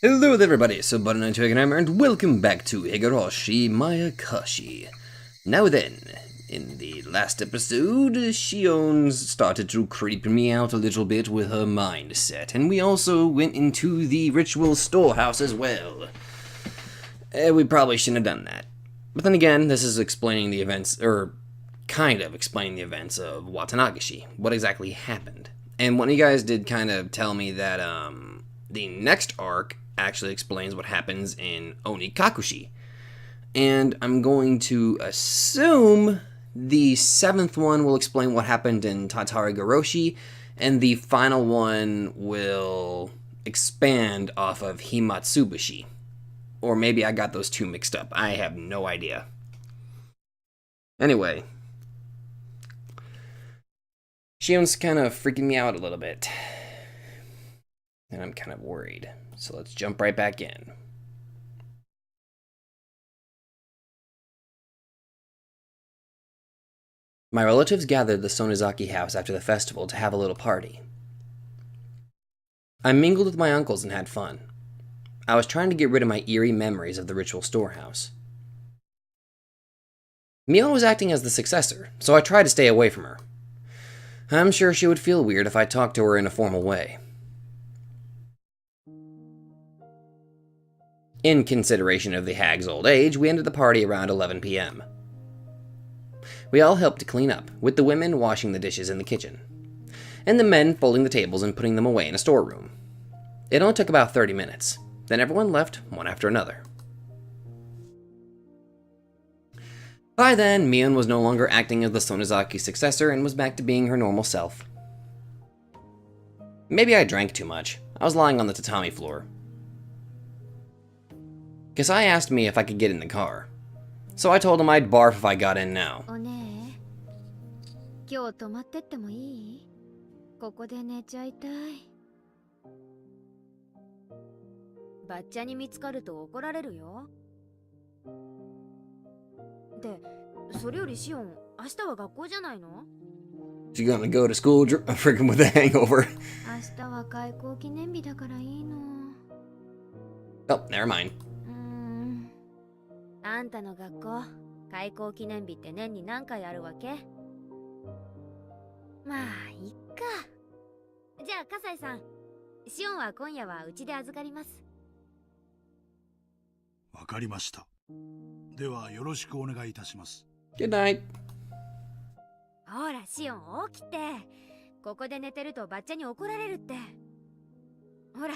Hello there everybody, so Button and Hammer, and welcome back to Higurashi Maekashi. Now then, in the last episode, Shion started to creep me out a little bit with her mindset, and we also went into the ritual storehouse as well. We probably shouldn't have done that. But then again, this is explaining the events, or kind of explaining the events of Watanagashi, what exactly happened. And one of you guys did kind of tell me that, the next arc actually explains what happens in Onikakushi. And I'm going to assume the 7th one will explain what happened in Higurashi, and the final one will expand off of Himatsubashi. Or maybe I got those two mixed up. I have no idea. Anyway, Shion's kind of freaking me out a little bit. And I'm kind of worried. So let's jump right back in. My relatives gathered at the Sonozaki house after the festival to have a little party. I mingled with my uncles and had fun. I was trying to get rid of my eerie memories of the ritual storehouse. Mion was acting as the successor, so I tried to stay away from her. I'm sure she would feel weird if I talked to her in a formal way. In consideration of the hag's old age, we ended the party around 11 p.m. We all helped to clean up, with the women washing the dishes in the kitchen, and the men folding the tables and putting them away in a storeroom. It only took about 30 minutes. Then everyone left, one after another. By then, Mion was no longer acting as the Sonozaki successor and was back to being her normal self. Maybe I drank too much. I was lying on the tatami floor. Kasai asked me if I could get in the car, so I told him I'd barf if I got in now. She's gonna go to school freaking with a hangover. Oh, never mind. あんたの学校、開校記念日って年に何回あるわけ？まあ、いっか。じゃあ、笠井さん、シオンは今夜はうちで預かります。わかりました。では、よろしくお願いいたします。Good night. ほら、シオン、起きて。ここで寝てるとバッチャに怒られるって。ほら、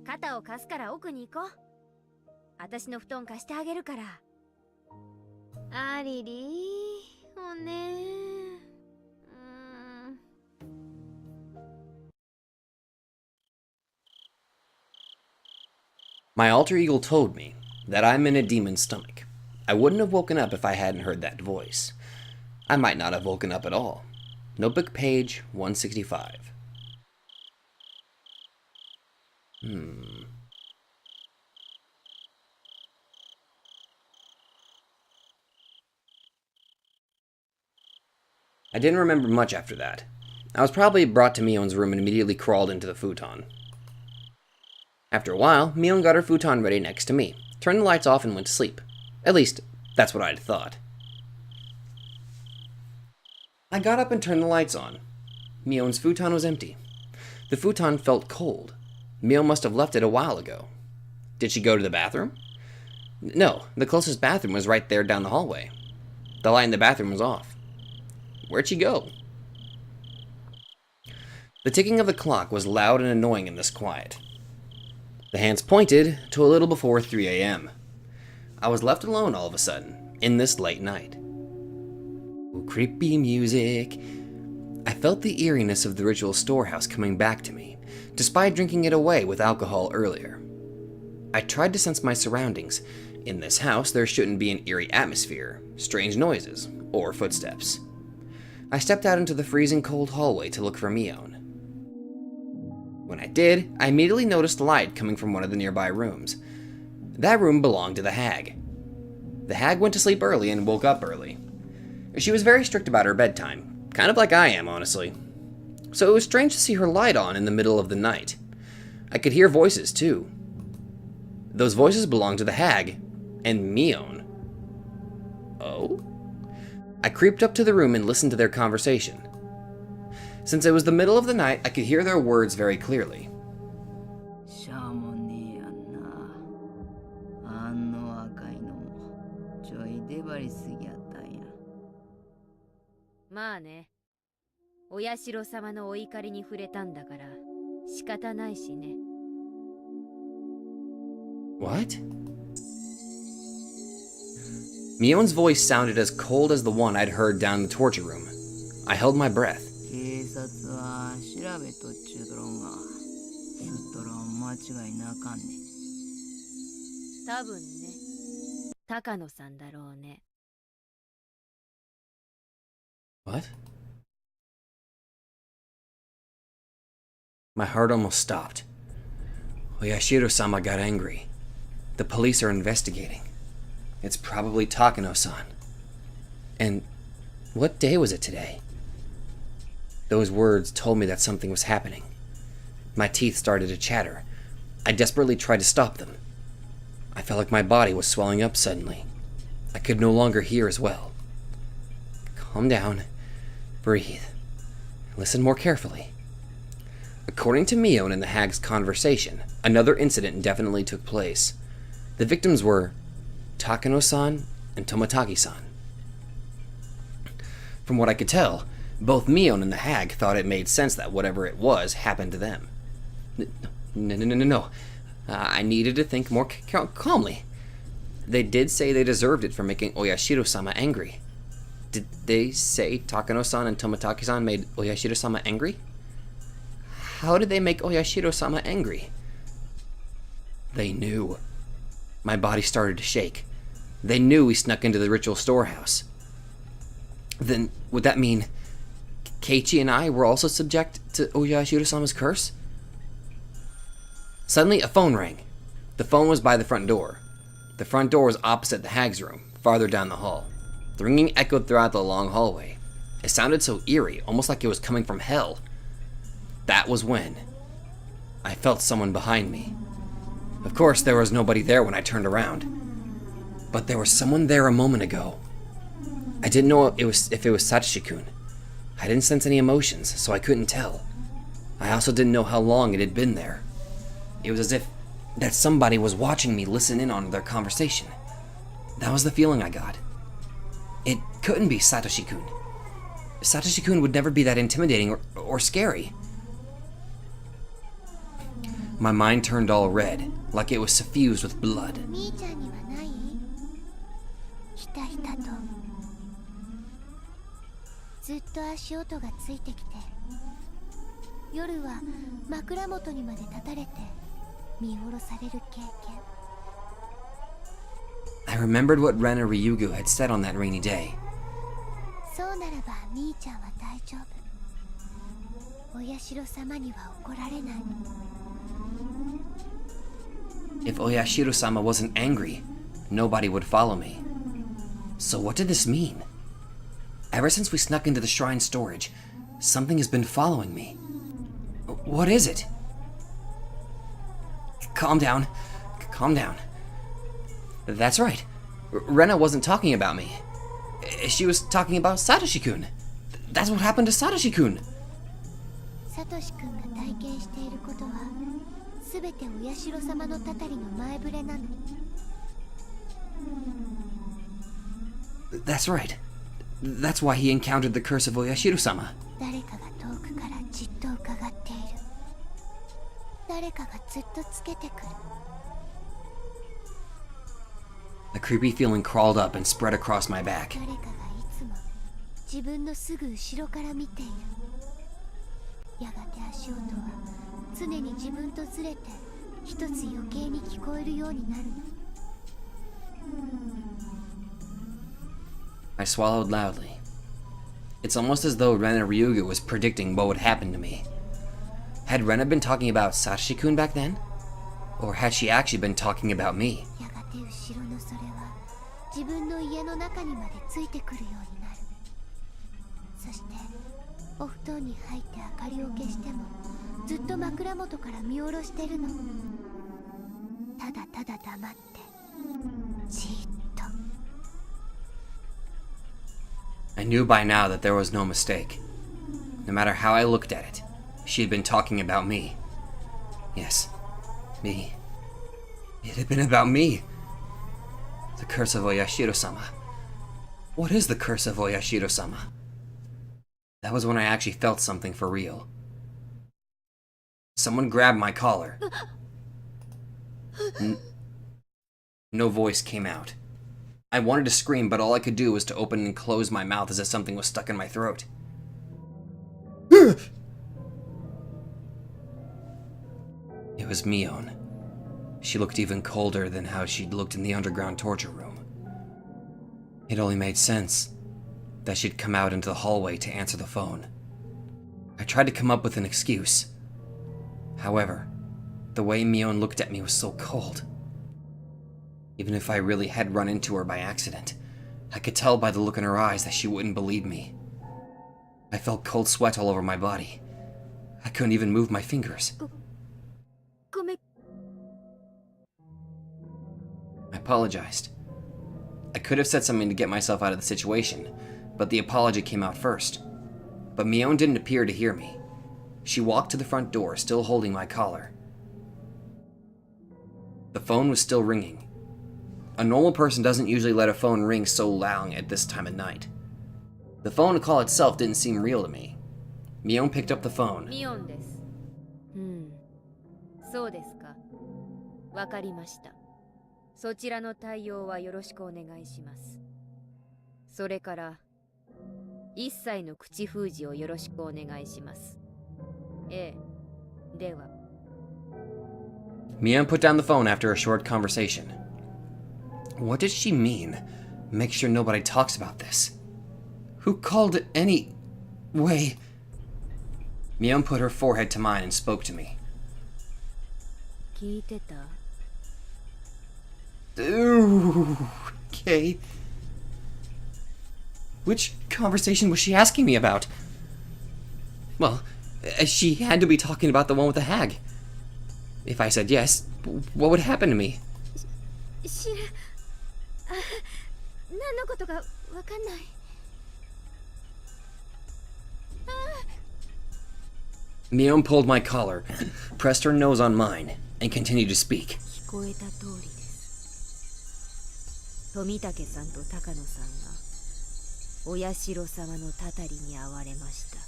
肩を貸すから奥に行こう。私の布団貸してあげるから。ありりー、おねMy alter ego told me that I'm in a demon's stomach. I wouldn't have woken up if I hadn't heard that voice. I might not have woken up at all. Notebook page 165. I didn't remember much after that. I was probably brought to Mion's room and immediately crawled into the futon. After a while, Mion got her futon ready next to me, turned the lights off and went to sleep. At least, that's what I'd thought. I got up and turned the lights on. Mion's futon was empty. The futon felt cold. Mion must have left it a while ago. Did she go to the bathroom? No, the closest bathroom was right there down the hallway. The light in the bathroom was off. Where'd she go? The ticking of the clock was loud and annoying in this quiet. The hands pointed to a little before 3 a.m. I was left alone all of a sudden, in this late night. Ooh, creepy music. I felt the eeriness of the ritual storehouse coming back to me, despite drinking it away with alcohol earlier. I tried to sense my surroundings. In this house, there shouldn't be an eerie atmosphere, strange noises, or footsteps. I stepped out into the freezing cold hallway to look for Mion. When I did, I immediately noticed light coming from one of the nearby rooms. That room belonged to the hag. The hag went to sleep early and woke up early. She was very strict about her bedtime, kind of like I am, honestly. So it was strange to see her light on in the middle of the night. I could hear voices, too. Those voices belonged to the hag and Mion. Oh? I creeped up to the room and listened to their conversation. Since it was the middle of the night, I could hear their words very clearly. What? Mion's voice sounded as cold as the one I'd heard down the torture room. I held my breath. What? My heart almost stopped. Oyashiro-sama got angry. The police are investigating. It's probably Takano-san. And what day was it today? Those words told me that something was happening. My teeth started to chatter. I desperately tried to stop them. I felt like my body was swelling up suddenly. I could no longer hear as well. Calm down. Breathe. Listen more carefully. According to Mion and the hag's conversation, another incident definitely took place. The victims were Takano-san and Toмотaki-san. From what I could tell, both Mion and the hag thought it made sense that whatever it was happened to them. No. I needed to think more calmly. They did say they deserved it for making Oyashiro-sama angry. Did they say Takano-san and Toмотaki-san made Oyashiro-sama angry? How did they make Oyashiro-sama angry? They knew. My body started to shake. They knew we snuck into the ritual storehouse. Then, would that mean Keiichi and I were also subject to Oyashiro-sama's curse? Suddenly, a phone rang. The phone was by the front door. The front door was opposite the hag's room, farther down the hall. The ringing echoed throughout the long hallway. It sounded so eerie, almost like it was coming from hell. That was when I felt someone behind me. Of course, there was nobody there when I turned around. But there was someone there a moment ago. I didn't know if it was Satoshi-kun. I didn't sense any emotions, so I couldn't tell. I also didn't know how long it had been there. It was as if that somebody was watching me listen in on their conversation. That was the feeling I got. It couldn't be Satoshi-kun. Satoshi-kun would never be that intimidating or scary. My mind turned all red, like it was suffused with blood. I remembered what Ren and Ryugu had said on that rainy day. If Oyashiro-sama wasn't angry, nobody would follow me. So what did this mean? Ever since we snuck into the shrine storage, something has been following me. What is it? Calm down. Calm down. That's right. Rena wasn't talking about me. She was talking about Satoshi-kun. That's what happened to Satoshi-kun. That's right. That's why he encountered the curse of Oyashiro-sama. A creepy feeling crawled up and spread across my back. I swallowed loudly. It's almost as though Rena Ryugu was predicting what would happen to me. Had Rena been talking about Satoshi-kun back then? Or had she actually been talking about me? ただただ黙ってじーっと。 I knew by now that there was no mistake. No matter how I looked at it, she had been talking about me. Yes, me. It had been about me. The curse of Oyashiro-sama. What is the curse of Oyashiro-sama? That was when I actually felt something for real. Someone grabbed my collar. No voice came out. I wanted to scream, but all I could do was to open and close my mouth as if something was stuck in my throat. It was Mion. She looked even colder than how she'd looked in the underground torture room. It only made sense that she'd come out into the hallway to answer the phone. I tried to come up with an excuse. However, the way Mion looked at me was so cold. Even if I really had run into her by accident, I could tell by the look in her eyes that she wouldn't believe me. I felt cold sweat all over my body. I couldn't even move my fingers. ごめん。 I apologized. I could have said something to get myself out of the situation, but the apology came out first. But Mion didn't appear to hear me. She walked to the front door, still holding my collar. The phone was still ringing. A normal person doesn't usually let a phone ring so loud at this time of night. The phone call itself didn't seem real to me. Mion picked up the phone. ミオンです。そうですか。わかりました。そちらの対応はよろしくお願いします。それから、一切の口封じをよろしくお願いします。ええ、では。Mion put down the phone after a short conversation. What did she mean? Make sure nobody talks about this. Who called it any... way? Mion put her forehead to mine and spoke to me. 聞いてた？ Okay. Which conversation was she asking me about? Well, she had to be talking about the one with the hag. If I said yes, what would happen to me? 知る。あ、何のことかわかんない。Mion pulled my collar, pressed her nose on mine, and continued to speak. 聞こえた通りです。富武さんと高野さんがお社様のたたりに遭われました。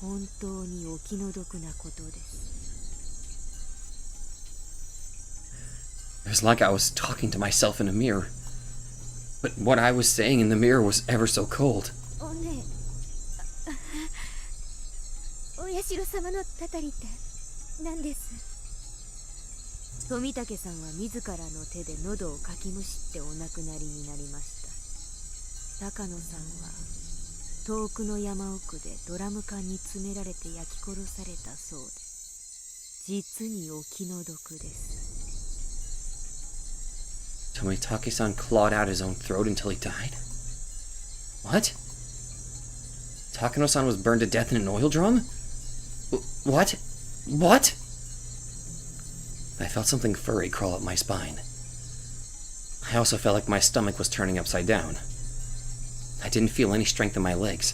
本当にお気の毒なことです。 It was like I was talking to myself in a mirror. But what I was saying in the mirror was ever so cold. おねえ、お社様のたたりって何です？富武さんは自らの手で喉をかきむしってお亡くなりになりました。高野さんは遠くの山奥でドラム缶に詰められて焼き殺されたそうで、実にお気の毒です。 Tomitake-san clawed out his own throat until he died? What? Takano-san was burned to death in an oil drum? What? What? I felt something furry crawl up my spine. I also felt like my stomach was turning upside down. I didn't feel any strength in my legs.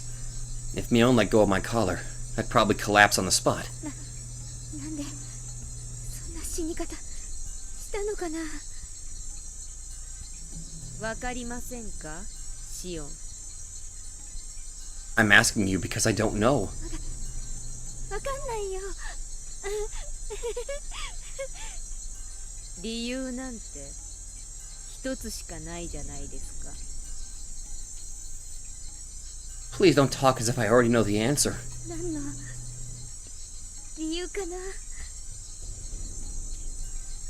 If Mion let go of my collar, I'd probably collapse on the spot. なんでそんな死に方したのかな。わかりませんか、シオン。 I'm asking you because I don't know. わかんないよ。理由なんて一つしかないじゃないですか。 Please don't talk as if I already know the answer. 何の理由かな。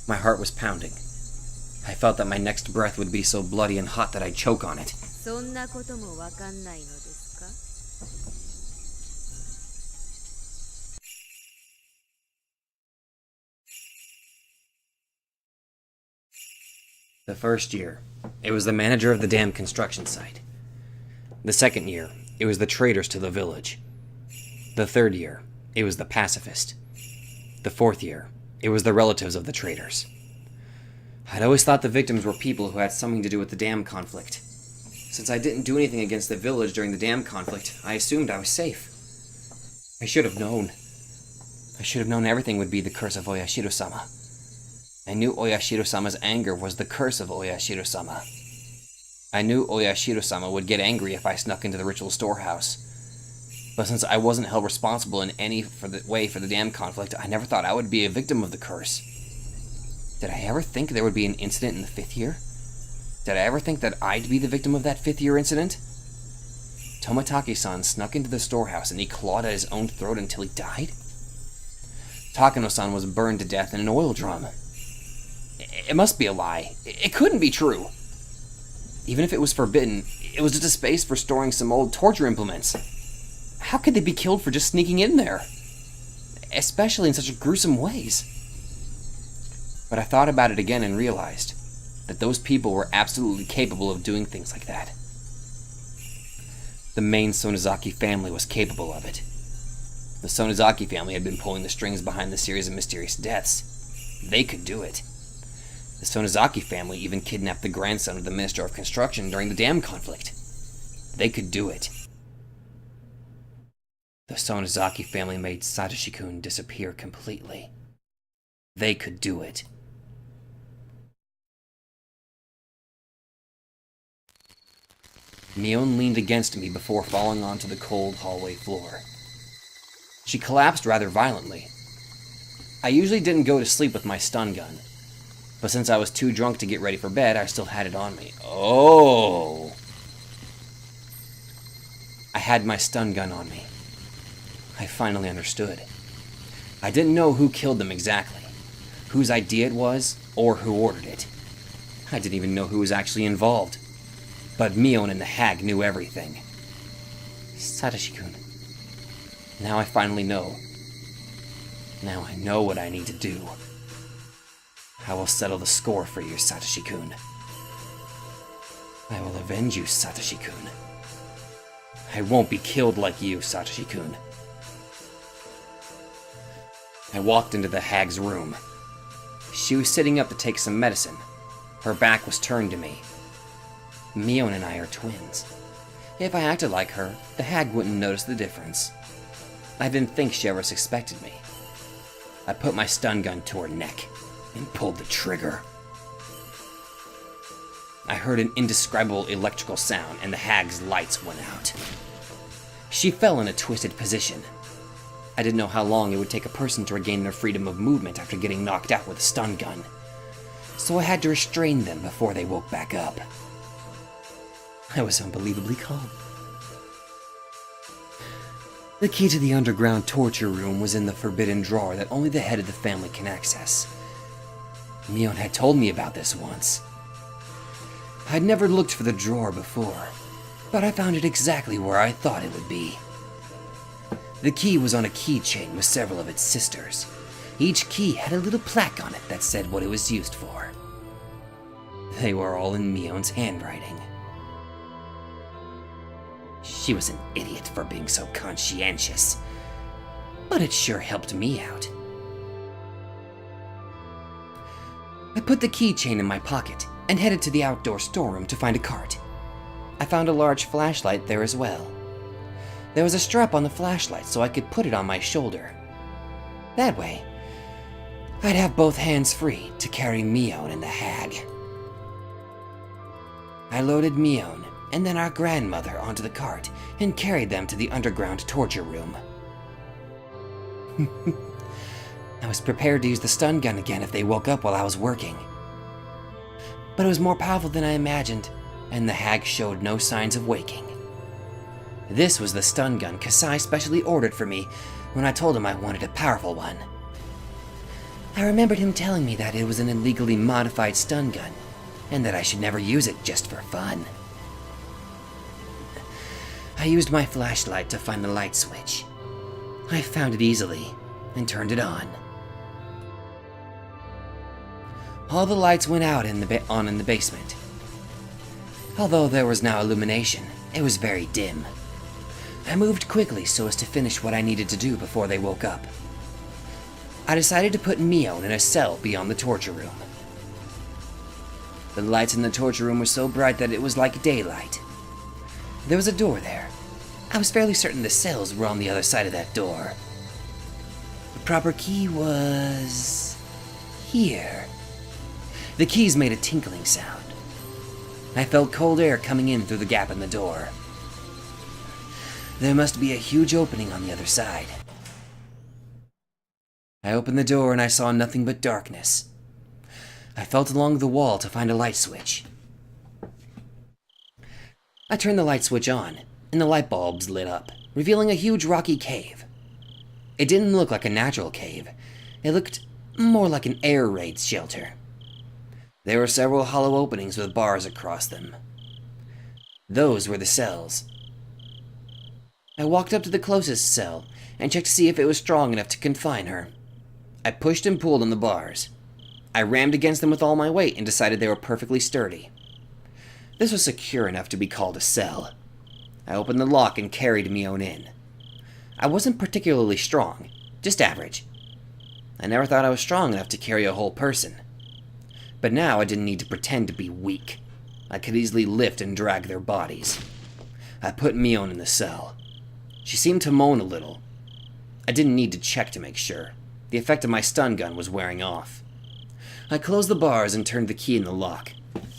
My heart was pounding. I felt that my next breath would be so bloody and hot that I'd choke on it. そんなこともわかんないのですか。 The first year, it was the manager of the damn construction site. The second year, it was the traitors to the village. The third year, it was the pacifist. The fourth year, It was the relatives of the traitors. I'd always thought the victims were people who had something to do with the dam conflict. Since I didn't do anything against the village during the dam conflict, I assumed I was safe. I should have known. I should have known everything would be the curse of Oyashiro-sama. I knew Oyashiro-sama's anger was the curse of Oyashiro-sama. I knew Oyashiro-sama would get angry if I snuck into the ritual storehouse. But since I wasn't held responsible in any way for the dam conflict, I never thought I would be a victim of the curse. Did I ever think there would be an incident in the 5th year? Did I ever think that I'd be the victim of that 5th year incident? Tomatake-san snuck into the storehouse and he clawed at his own throat until he died? Takano-san was burned to death in an oil drum. It must be a lie. It couldn't be true. Even if it was forbidden, it was just a space for storing some old torture implements. How could they be killed for just sneaking in there? Especially in such gruesome ways. But I thought about it again and realized that those people were absolutely capable of doing things like that. The main Sonozaki family was capable of it. The Sonozaki family had been pulling the strings behind the series of mysterious deaths. They could do it. The Sonozaki family even kidnapped the grandson of the Minister of Construction during the dam conflict. They could do it. The Sonozaki family made Satoshi-kun disappear completely. They could do it. Mion leaned against me before falling onto the cold hallway floor. She collapsed rather violently. I usually didn't go to sleep with my stun gun, but since I was too drunk to get ready for bed, I still had it on me. Oh! I had my stun gun on me. I finally understood. I didn't know who killed them exactly, whose idea it was, or who ordered it. I didn't even know who was actually involved. But Mion and the hag knew everything. Satoshi-kun. Now I finally know. Now I know what I need to do. I will settle the score for you, Satoshi-kun. I will avenge you, Satoshi-kun. I won't be killed like you, Satoshi-kun. I walked into the hag's room. She was sitting up to take some medicine. Her back was turned to me. Mion and I are twins. If I acted like her, the hag wouldn't notice the difference. I didn't think she ever suspected me. I put my stun gun to her neck and pulled the trigger. I heard an indescribable electrical sound and the hag's lights went out. She fell in a twisted position. I didn't know how long it would take a person to regain their freedom of movement after getting knocked out with a stun gun, so I had to restrain them before they woke back up. I was unbelievably calm. The key to the underground torture room was in the forbidden drawer that only the head of the family can access. Mion had told me about this once. I'd never looked for the drawer before, but I found it exactly where I thought it would be. The key was on a keychain with several of its sisters. Each key had a little plaque on it that said what it was used for. They were all in Mion's handwriting. She was an idiot for being so conscientious, but it sure helped me out. I put the keychain in my pocket and headed to the outdoor storeroom to find a cart. I found a large flashlight there as well. There was a strap on the flashlight so I could put it on my shoulder. That way, I'd have both hands free to carry Mion and the hag. I loaded Mion and then our grandmother onto the cart and carried them to the underground torture room. I was prepared to use the stun gun again if they woke up while I was working. But it was more powerful than I imagined, and the hag showed no signs of waking. This was the stun gun Kasai specially ordered for me when I told him I wanted a powerful one. I remembered him telling me that it was an illegally modified stun gun, and that I should never use it just for fun. I used my flashlight to find the light switch. I found it easily and turned it on. All the lights went out in the basement. Although there was now illumination, it was very dim. I moved quickly so as to finish what I needed to do before they woke up. I decided to put Mion in a cell beyond the torture room. The lights in the torture room were so bright that it was like daylight. There was a door there. I was fairly certain the cells were on the other side of that door. The proper key was here. The keys made a tinkling sound. I felt cold air coming in through the gap in the door. There must be a huge opening on the other side. I opened the door and I saw nothing but darkness. I felt along the wall to find a light switch. I turned the light switch on, and the light bulbs lit up, revealing a huge rocky cave. It didn't look like a natural cave. It looked more like an air raid shelter. There were several hollow openings with bars across them. Those were the cells. I walked up to the closest cell and checked to see if it was strong enough to confine her. I pushed and pulled on the bars. I rammed against them with all my weight and decided they were perfectly sturdy. This was secure enough to be called a cell. I opened the lock and carried Mion in. I wasn't particularly strong, just average. I never thought I was strong enough to carry a whole person. But now I didn't need to pretend to be weak. I could easily lift and drag their bodies. I put Mion in the cell. She seemed to moan a little. I didn't need to check to make sure. The effect of my stun gun was wearing off. I closed the bars and turned the key in the lock.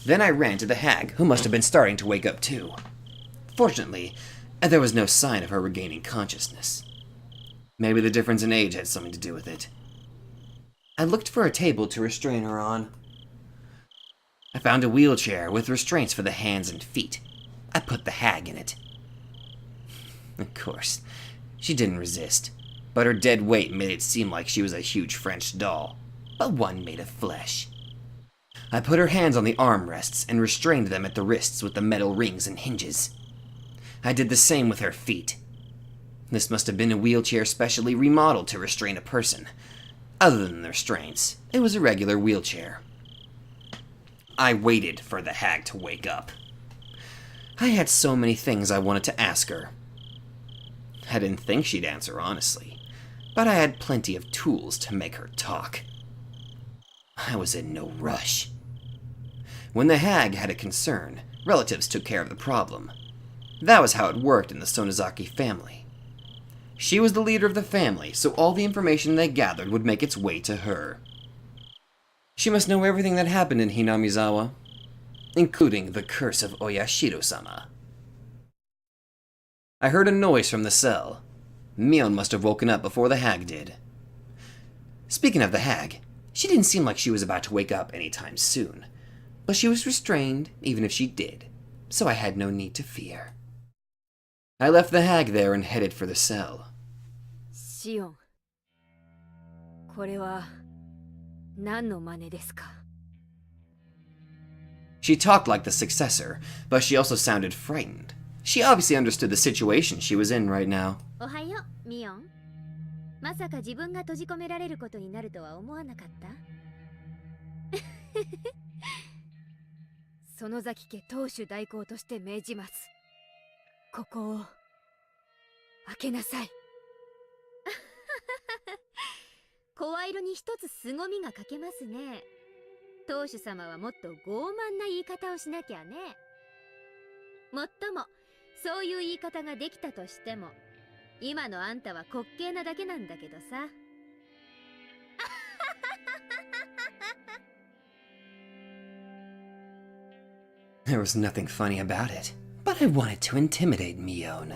Then I ran to the hag, who must have been starting to wake up too. Fortunately, there was no sign of her regaining consciousness. Maybe the difference in age had something to do with it. I looked for a table to restrain her on. I found a wheelchair with restraints for the hands and feet. I put the hag in it. Of course, she didn't resist, but her dead weight made it seem like she was a huge French doll, but one made of flesh. I put her hands on the armrests and restrained them at the wrists with the metal rings and hinges. I did the same with her feet. This must have been a wheelchair specially remodeled to restrain a person. Other than the restraints, it was a regular wheelchair. I waited for the hag to wake up. I had so many things I wanted to ask her. I didn't think she'd answer honestly, but I had plenty of tools to make her talk. I was in no rush. When the hag had a concern, relatives took care of the problem. That was how it worked in the Sonozaki family. She was the leader of the family, so all the information they gathered would make its way to her. She must know everything that happened in Hinamizawa, including the curse of Oyashiro-sama. I heard a noise from the cell. Mion must have woken up before the hag did. Speaking of the hag, she didn't seem like she was about to wake up anytime soon, but she was restrained even if she did, so I had no need to fear. I left the hag there and headed for the cell. シオン、これは何の真似ですか? She talked like the successor, but she also sounded frightened. She obviously understood the situation she was in right now. おはよう、ミオン。まさか自分が閉じ込められることになるとは思わなかった？園崎家当主代行として命じます。ここを開けなさい。声色に一つ凄みが欠けますね。当主様はもっと傲慢な言い方をしなきゃね。もっとも、そういう言い方ができたとしても、今のあんたは滑稽なだけなんだけどさ。There was nothing funny about it, but I wanted to intimidate Mion.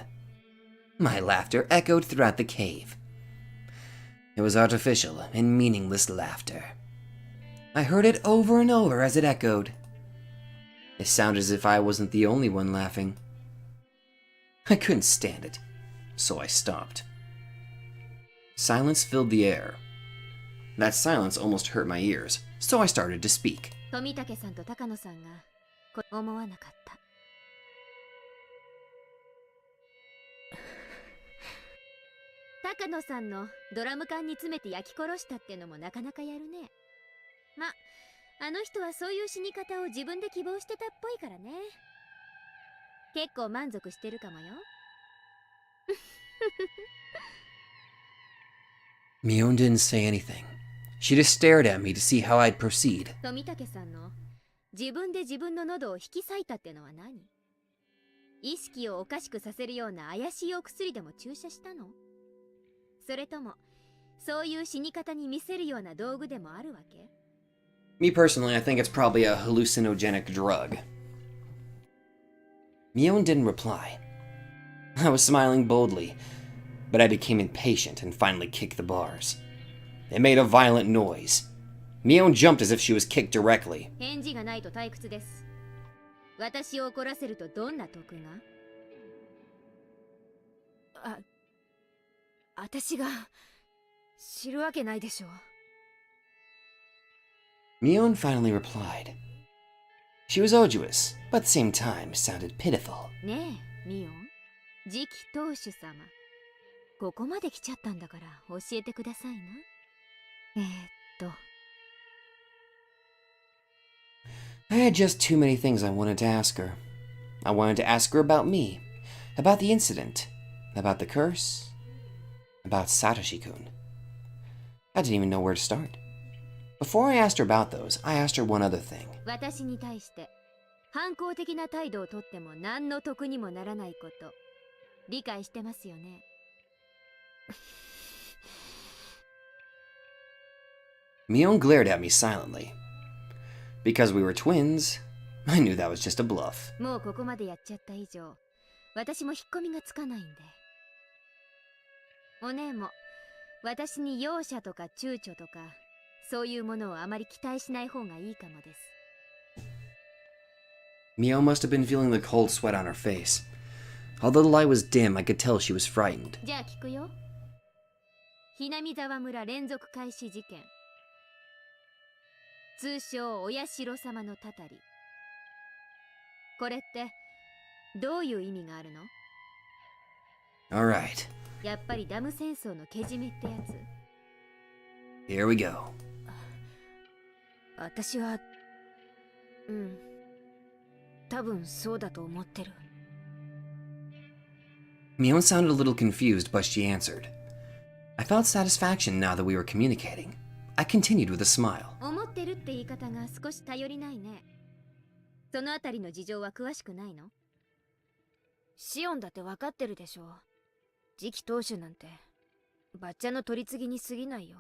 My laughter echoed throughout the cave. It was artificial and meaningless laughter. I heard it over and over as it echoed. It sounded as if I wasn't the only one laughing. I couldn't stand it, so I stopped. Silence filled the air. That silence almost hurt my ears, so I started to speak. 富武さんと高野さんが思わなかった。高野さんのドラム缶に詰めて焼き殺したってのもなかなかやるね。ま、あの人はそういう死に方を自分で希望してたっぽいからね。結構満足してるかもよ。Mion didn't say anything. She just stared at me to see how I'd proceed. 富武さんの自分で自分の喉を引き裂いたってのは何？意識をおかしくさせるような怪しいお薬でも注射したの？それともそういう死に方に見せるような道具でもあるわけ？ Me personally, I think it's probably a hallucinogenic drug. Mion didn't reply. I was smiling boldly, but I became impatient and finally kicked the bars. It made a violent noise. Mion jumped as if she was kicked directly. 返事がないと退屈です。私を怒らせるとどんな得が？私が知るわけないでしょう。Mion finally replied. She was arduous, but at the same time sounded pitiful. ねえ、ミオン。次期当主様。ここまで来ちゃったんだから教えてくださいな。I had just too many things I wanted to ask her. I wanted to ask her about me, about the incident, about the curse, about Satoshi-kun. I didn't even know where to start. Before I asked her about those, I asked her one other thing. 私に対して反抗的な態度をとっても何の得にもならないこと、理解してますよね。Mion glared at me silently. Because we were twins, I knew that was just a bluff. もうここまでやっちゃった以上、私も引っ込みがつかないんで。お姉も私に容赦とか躊躇とかそういうものをあまり期待しない方がいいかもです。Mio must have been feeling the cold sweat on her face. Although the light was dim, I could tell she was frightened. じゃあ聞くよ。ひなみ沢村連続開始事件。通称お社様のたたり。これってどういう意味があるの？ Alright, やっぱりダム戦争のけじめってやつ。 here we go. 私は多分そうだと思ってる。 Mion sounded a little confused, but she answered. I felt satisfaction now that we were communicating. I continued with a smile. 思ってるって言い方が少し頼りないね。そのあたりの事情は詳しくないの？シオンだって分かってるでしょ。次期当主なんてバッチャの取り次ぎに過ぎないよ。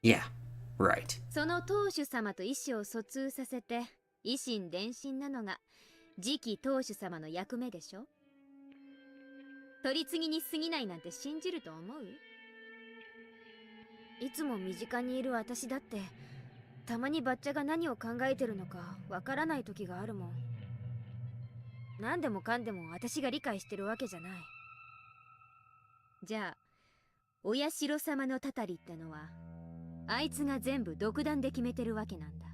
Yeah, right. その当主様と意思を疎通させて以心伝心なのが次期当主様の役目でしょ。取り次ぎに過ぎないなんて信じると思う？いつも身近にいる私だってたまにバッチャが何を考えてるのかわからない時があるもん。何でもかんでも私が理解してるわけじゃない。じゃあお社様のたたりってのはあいつが全部独断で決めてるわけなんだ。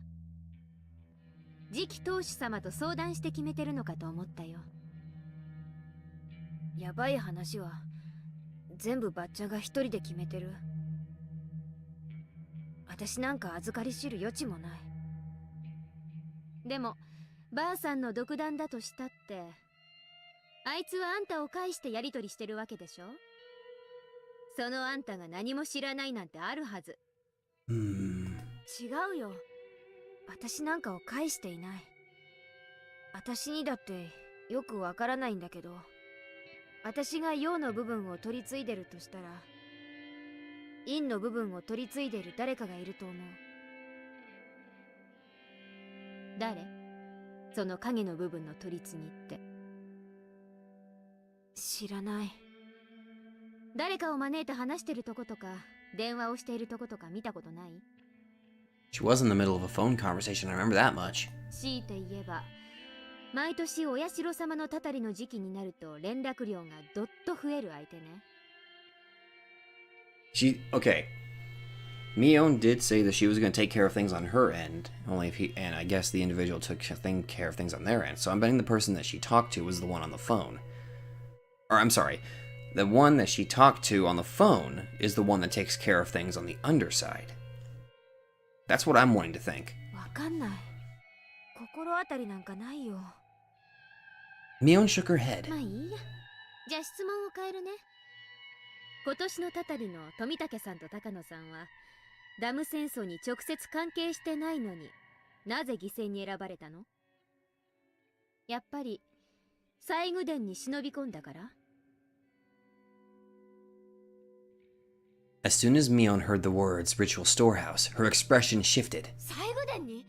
次期当主様と相談して決めてるのかと思ったよ。やばい話は全部バッチャが一人で決めてる。私なんか預かり知る余地もない。でもばあさんの独断だとしたってあいつはあんたを介してやり取りしてるわけでしょ。そのあんたが何も知らないなんてあるはず。違うよ。私なんかを介していない。私にだってよくわからないんだけど、私が陽の部分を取り継いでるとしたら陰の部分を取り継いでる誰かがいると思う。誰？その影の部分の取り次ぎって。知らない。誰かを招いて話してるとことか電話をしているとことか見たことない？ She was in the middle of a phone conversation, I remember that much. 強いて言えば毎年お社様のたたりの時期になると連絡量がどっと増える相手ね。Okay. Mion did say that she was going to take care of things on her end, only if and I guess the individual took care of things on their end. So I'm betting the person that she talked to was the one on the phone. Or I'm sorry, the one that she talked to on the phone is the one that takes care of things on the underside. That's what I'm wanting to think. わかんない。心当たりなんかないよ。 Mion shook her head. まあいいや。じゃあ質問を変えるね。今年のたたりの富武さんと高野さんはダム戦争に直接関係してないのになぜ犠牲に選ばれたの？やっぱり西宮殿に忍び込んだから？ As soon as Mion heard the words ritual storehouse, her expression shifted. 西宮殿に？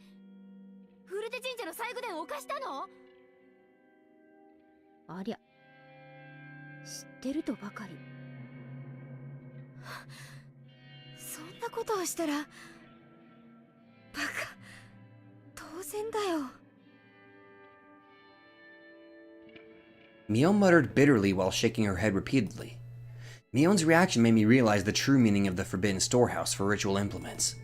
フルテ神社の西宮殿を犯したの？ありゃ、知ってるとばかり。そんなことをしたらバカ、当然だよ。 Mion muttered bitterly while shaking her head repeatedly. Mion's reaction made me realize the true meaning of the forbidden storehouse for ritual implements.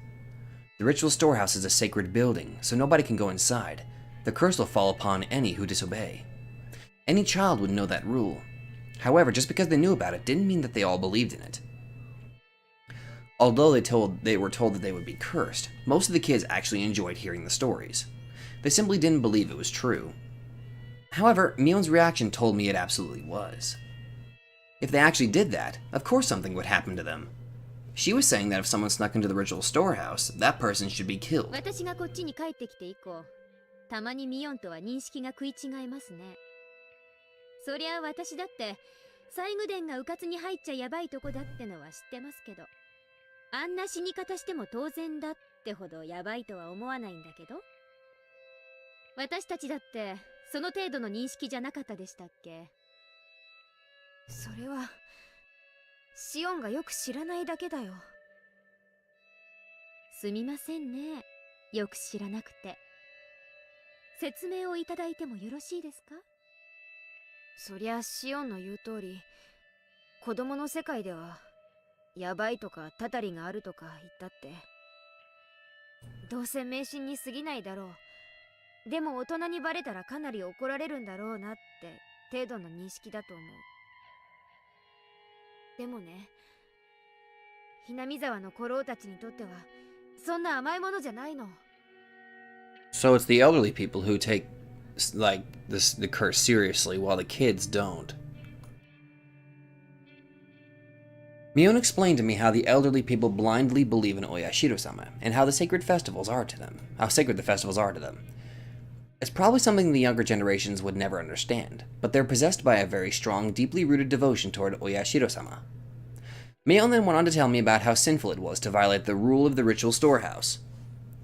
The ritual storehouse is a sacred building, so nobody can go inside. The curse will fall upon any who disobey. Any child would know that rule. However, just because they knew about it didn't mean that they all believed in it. Although they were told that they would be cursed, most of the kids actually enjoyed hearing the stories. They simply didn't believe it was true. However, Mion's reaction told me it absolutely was. If they actually did that, of course something would happen to them. She was saying that if someone snuck into the ritual storehouse, that person should be killed. 私がこっちに帰ってきて以降、たまにミオンとは認識が食い違いますね。そりゃ私だって西宮殿が迂闊に入っちゃヤバいとこだってのは知ってますけど、あんな死に方しても当然だってほどヤバいとは思わないんだけど。私たちだってその程度の認識じゃなかったでしたっけ？それはシオンがよく知らないだけだよ。すみませんね、よく知らなくて。説明をいただいてもよろしいですか？そりゃシオンの言う通り、子供の世界ではヤバいとかたたりがあるとか言ったってどうせ迷信に過ぎないだろう。でも大人にバレたらかなり怒られるんだろうなって程度の認識だと思う。でもね、ひなみ沢の古老たちにとってはそんな甘いものじゃないの。 So it's the elderly people who take, like, the curse seriously, while the kids don't. Mion explained to me how the elderly people blindly believe in Oyashiro-sama, and how sacred the festivals are to them. It's probably something the younger generations would never understand, but they're possessed by a very strong, deeply rooted devotion toward Oyashiro-sama. Mion then went on to tell me about how sinful it was to violate the rule of the ritual storehouse.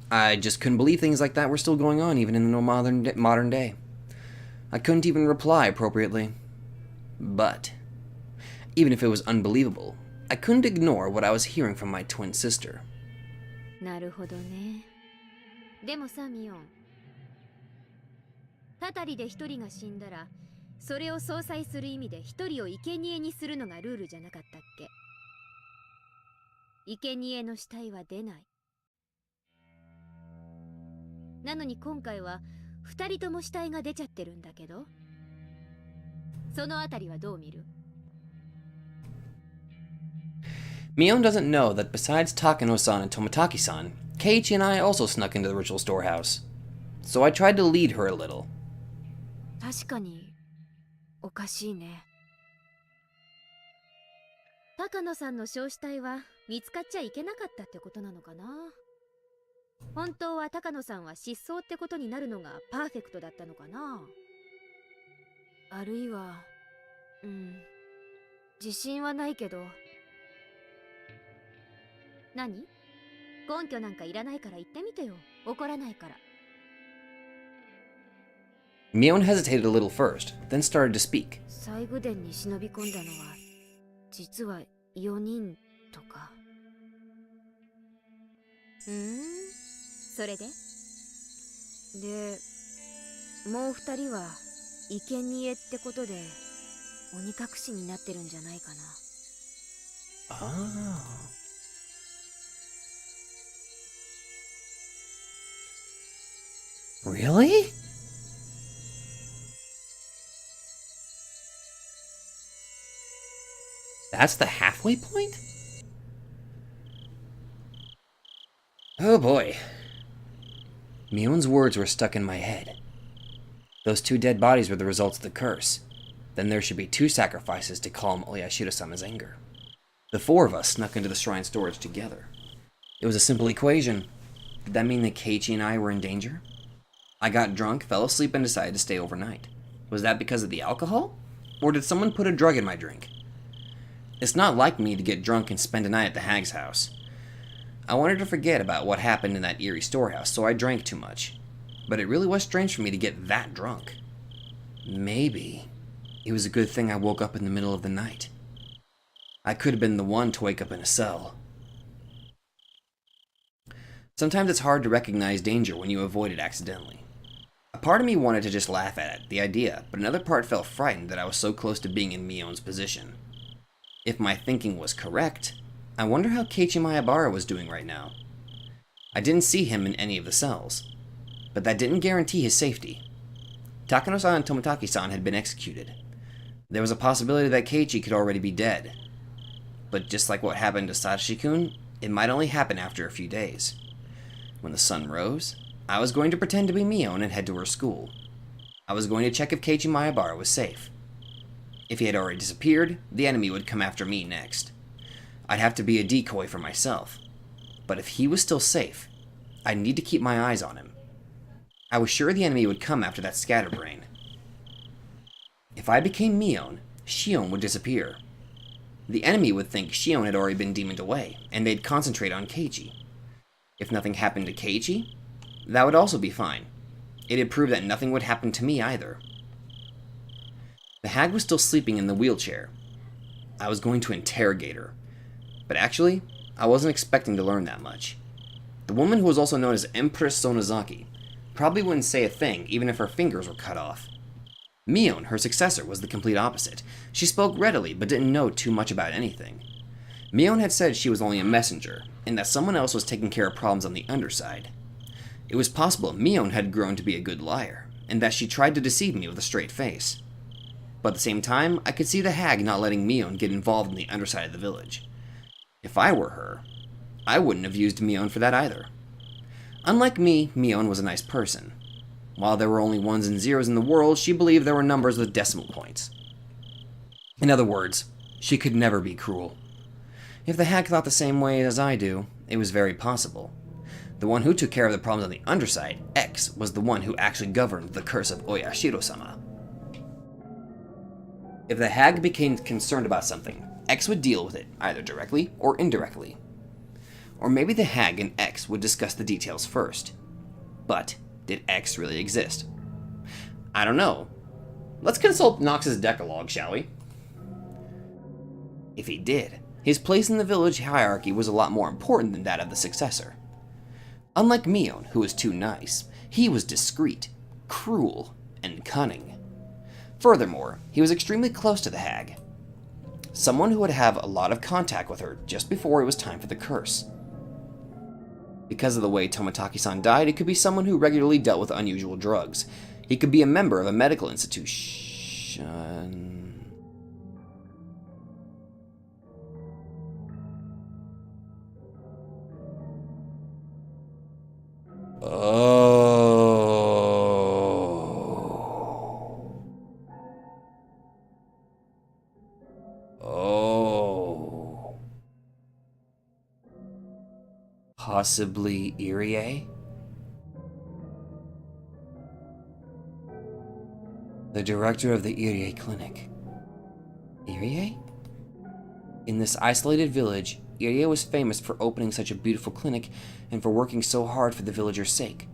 I just couldn't believe things like that were still going on even in the modern day. I couldn't even reply appropriately. But, even if it was unbelievable, I couldn't ignore what I was hearing from my twin sister. なるほどね。でもさ、ミオン。たたりで一人が死んだら、それを相殺する意味で一人を生贄にするのがルールじゃなかったっけ？生贄の死体は出ない。なのに今回は二人とも死体が出ちゃってるんだけど、そのあたりはどう見る？ Mion doesn't know that besides Takano-san and Toмотaki-san, Keiichi and I also snuck into the ritual storehouse. So I tried to lead her a little. 確かにおかしいね。高野さんの焼死体は見つかっちゃいけなかったってことなのかな。本当は高野さんは失踪ってことになるのがパーフェクトだったのかな。あるいは自信はないけど。何？根拠なんかいらないから言ってみてよ。怒らないから。 Mion hesitated a little first, then started to speak. 西宮殿に忍び込んだのは実は4人とか。それでもう2人は生贄ってことで鬼隠しになってるんじゃないかな。Really? That's the halfway point? Oh boy. Mion's words were stuck in my head. Those two dead bodies were the results of the curse. Then there should be two sacrifices to calm Oyashiro-sama's anger. The four of us snuck into the shrine storage together. It was a simple equation. Did that mean that Keiichi and I were in danger? I got drunk, fell asleep, and decided to stay overnight. Was that because of the alcohol? Or did someone put a drug in my drink? It's not like me to get drunk and spend a night at the hag's house. I wanted to forget about what happened in that eerie storehouse, so I drank too much. But it really was strange for me to get that drunk. Maybe it was a good thing I woke up in the middle of the night. I could have been the one to wake up in a cell. Sometimes it's hard to recognize danger when you avoid it accidentally. A part of me wanted to just laugh at it, the idea, but another part felt frightened that I was so close to being in Mion's position. If my thinking was correct, I wonder how Keiichi Maebara was doing right now. I didn't see him in any of the cells, but that didn't guarantee his safety. Takano-san and Tomotaki-san had been executed. There was a possibility that Keiichi could already be dead. But just like what happened to Satoshi-kun, it might only happen after a few days. When the sun rose, I was going to pretend to be Mion and head to her school. I was going to check if Keiichi Maebara was safe. If he had already disappeared, the enemy would come after me next. I'd have to be a decoy for myself. But if he was still safe, I'd need to keep my eyes on him. I was sure the enemy would come after that scatterbrain. If I became Mion, Shion would disappear. The enemy would think Shion had already been demoned away, and they'd concentrate on Keiichi. If nothing happened to Keiichi, that would also be fine. It'd prove that nothing would happen to me either. The hag was still sleeping in the wheelchair. I was going to interrogate her. But actually, I wasn't expecting to learn that much. The woman who was also known as Empress Sonozaki probably wouldn't say a thing even if her fingers were cut off. Mion, her successor, was the complete opposite. She spoke readily but didn't know too much about anything. Mion had said she was only a messenger, and that someone else was taking care of problems on the underside. It was possible Mion had grown to be a good liar, and that she tried to deceive me with a straight face. But at the same time, I could see the hag not letting Mion get involved in the underside of the village. If I were her, I wouldn't have used Mion for that either. Unlike me, Mion was a nice person. While there were only ones and zeros in the world, she believed there were numbers with decimal points. In other words, she could never be cruel. If the hag thought the same way as I do, it was very possible. The one who took care of the problems on the underside, X, was the one who actually governed the curse of Oyashiro-sama. If the hag became concerned about something, X would deal with it, either directly or indirectly. Or maybe the hag and X would discuss the details first. But did X really exist? I don't know. Let's consult Nox's Decalogue, shall we? If he did, his place in the village hierarchy was a lot more important than that of the successor. Unlike Mion, who was too nice, he was discreet, cruel, and cunning. Furthermore, he was extremely close to the hag. Someone who would have a lot of contact with her just before it was time for the curse. Because of the way Tomotaki-san died, it could be someone who regularly dealt with unusual drugs. He could be a member of a medical institution. Possibly Irie? The director of the Irie clinic. Irie? In this isolated village, Irie was famous for opening such a beautiful clinic and for working so hard for the villagers' sake.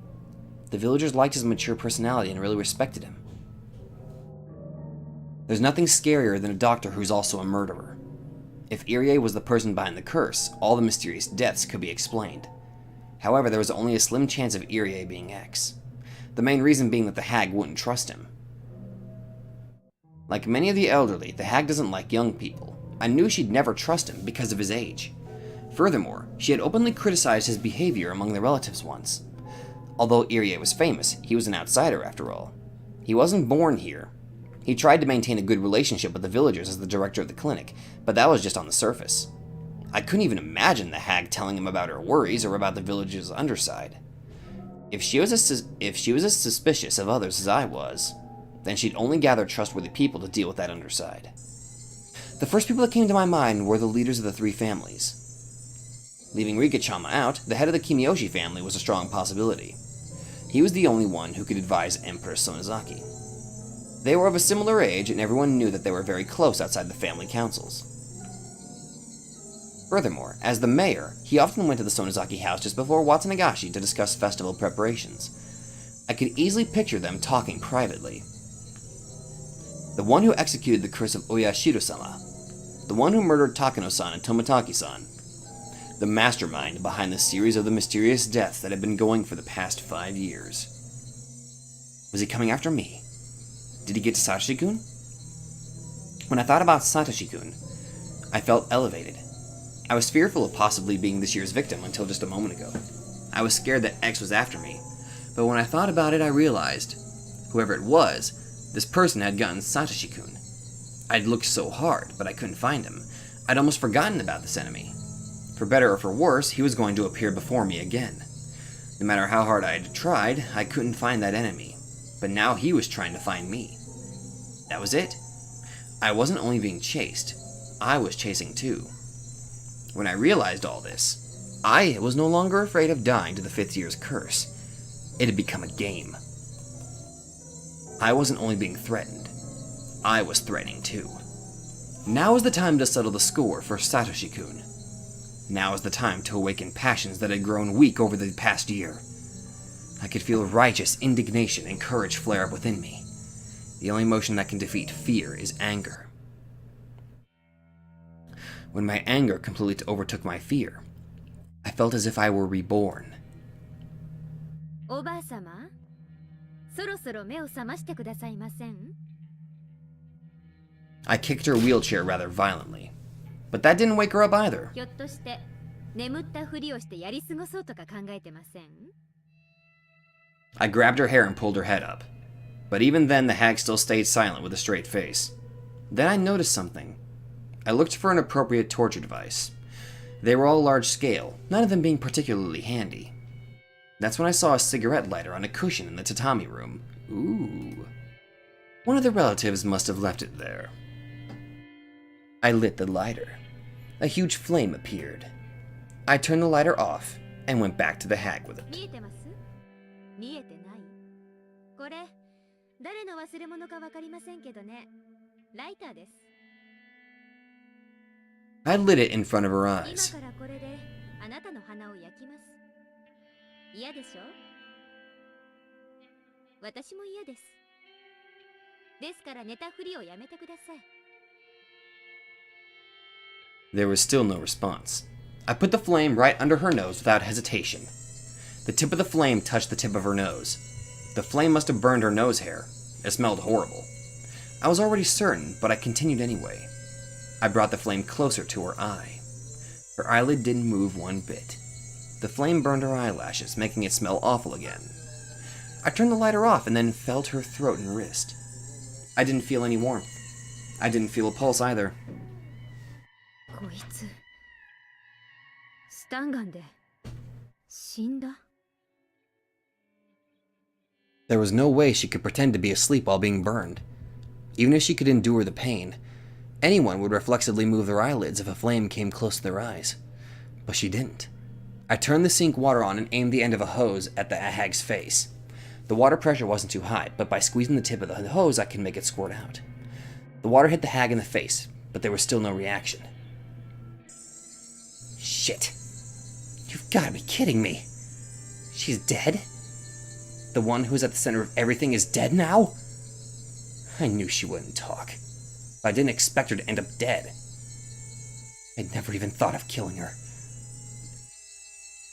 The villagers liked his mature personality and really respected him. There's nothing scarier than a doctor who's also a murderer. If Irie was the person behind the curse, all the mysterious deaths could be explained. However, there was only a slim chance of Irie being X. The main reason being that the hag wouldn't trust him. Like many of the elderly, the hag doesn't like young people. I knew she'd never trust him because of his age. Furthermore, she had openly criticized his behavior among the relatives once. Although Irie was famous, he was an outsider after all. He wasn't born here. He tried to maintain a good relationship with the villagers as the director of the clinic, but that was just on the surface. I couldn't even imagine the hag telling him about her worries or about the village's underside. If she was as suspicious of others as I was, then she'd only gather trustworthy people to deal with that underside. The first people that came to my mind were the leaders of the three families. Leaving Rika-chama out, the head of the Kimiyoshi family was a strong possibility. He was the only one who could advise Empress Sonozaki. They were of a similar age, and everyone knew that they were very close outside the family councils. Furthermore, as the mayor, he often went to the Sonozaki house just before Watsunagashi to discuss festival preparations. I could easily picture them talking privately. The one who executed the curse of Oyashiro-sama, the one who murdered Takano-san and Tomitaki-san, the mastermind behind the series of the mysterious deaths that had been going for the past 5 years. Was he coming after me? Did he get to Satoshi-kun? When I thought about Satoshi-kun, I felt elevated. I was fearful of possibly being this year's victim until just a moment ago. I was scared that X was after me, but when I thought about it, I realized, whoever it was, this person had gotten Satoshi-kun. I'd looked so hard, but I couldn't find him. I'd almost forgotten about this enemy. For better or for worse, he was going to appear before me again. No matter how hard I had tried, I couldn't find that enemy. But now he was trying to find me. That was it. I wasn't only being chased, I was chasing too. When I realized all this, I was no longer afraid of dying to the 5th year's curse. It had become a game. I wasn't only being threatened, I was threatening too. Now is the time to settle the score for Satoshi-kun. Now is the time to awaken passions that had grown weak over the past year. I could feel righteous indignation and courage flare up within me. The only emotion that can defeat fear is anger. When my anger completely overtook my fear, I felt as if I were reborn. おばあさま、そろそろ目を覚ましてくださいません? I kicked her wheelchair rather violently, but that didn't wake her up either. ひょっとして眠ったふりをしてやり過ごそうとか考えてません? I grabbed her hair and pulled her head up, but even then the hag still stayed silent with a straight face. Then I noticed something. I looked for an appropriate torture device. They were all large scale, none of them being particularly handy. That's when I saw a cigarette lighter on a cushion in the tatami room. Ooh. One of the relatives must have left it there. I lit the lighter. A huge flame appeared. I turned the lighter off and went back to the hag with it. 見えてます?見えてない?これ誰の忘れ物かわかりませんけどね。ライターです。 I lit it in front of her 今 eyes. からこれであなたの鼻を焼きます。嫌でしょ?私も嫌です。ですから寝たふりをやめてください。 There was still no response. I put the flame right under her nose without hesitation. The tip of the flame touched the tip of her nose. The flame must have burned her nose hair. It smelled horrible. I was already certain, but I continued anyway. I brought the flame closer to her eye. Her eyelid didn't move one bit. The flame burned her eyelashes, making it smell awful again. I turned the lighter off and then felt her throat and wrist. I didn't feel any warmth. I didn't feel a pulse either. こいつスタンガンで死んだ? There was no way she could pretend to be asleep while being burned. Even if she could endure the pain, anyone would reflexively move their eyelids if a flame came close to their eyes. But she didn't. I turned the sink water on and aimed the end of a hose at the hag's face. The water pressure wasn't too high, but by squeezing the tip of the hose, I could make it squirt out. The water hit the hag in the face, but there was still no reaction. Shit. You've got to be kidding me. She's dead? The one who's at the center of everything is dead now? I knew she wouldn't talk. But I didn't expect her to end up dead. I'd never even thought of killing her.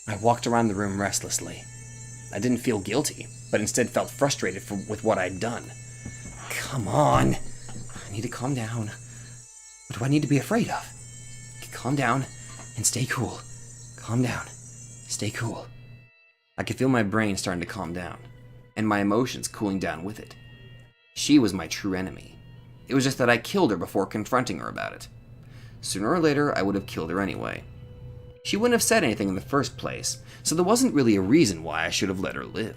I walked around the room restlessly. I didn't feel guilty, but instead felt frustrated with what I'd done. Come on. I need to calm down. What do I need to be afraid of? Calm down and stay cool. Calm down. Stay cool. I could feel my brain starting to calm down, and my emotions cooling down with it. She was my true enemy. It was just that I killed her before confronting her about it. Sooner or later, I would have killed her anyway. She wouldn't have said anything in the first place, so there wasn't really a reason why I should have let her live.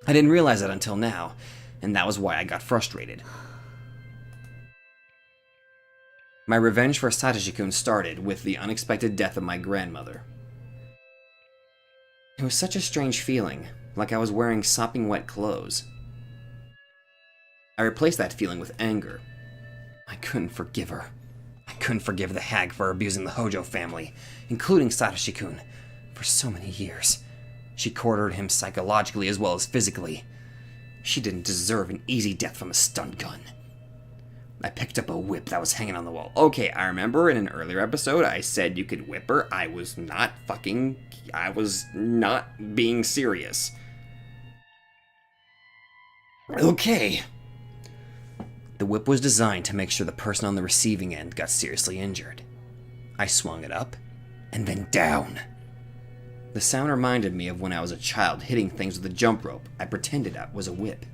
I didn't realize that until now, and that was why I got frustrated. My revenge for Satoshi-kun started with the unexpected death of my grandmother. It was such a strange feeling, like I was wearing sopping wet clothes. I replaced that feeling with anger. I couldn't forgive her. I couldn't forgive the hag for abusing the Hojo family, including Satoshi-kun, for so many years. She cornered him psychologically as well as physically. She didn't deserve an easy death from a stun gun. I picked up a whip that was hanging on the wall. Okay, I remember in an earlier episode I said you could whip her. I was not being serious. Okay. The whip was designed to make sure the person on the receiving end got seriously injured. I swung it up, and then down. The sound reminded me of when I was a child hitting things with a jump rope. I pretended it was a whip.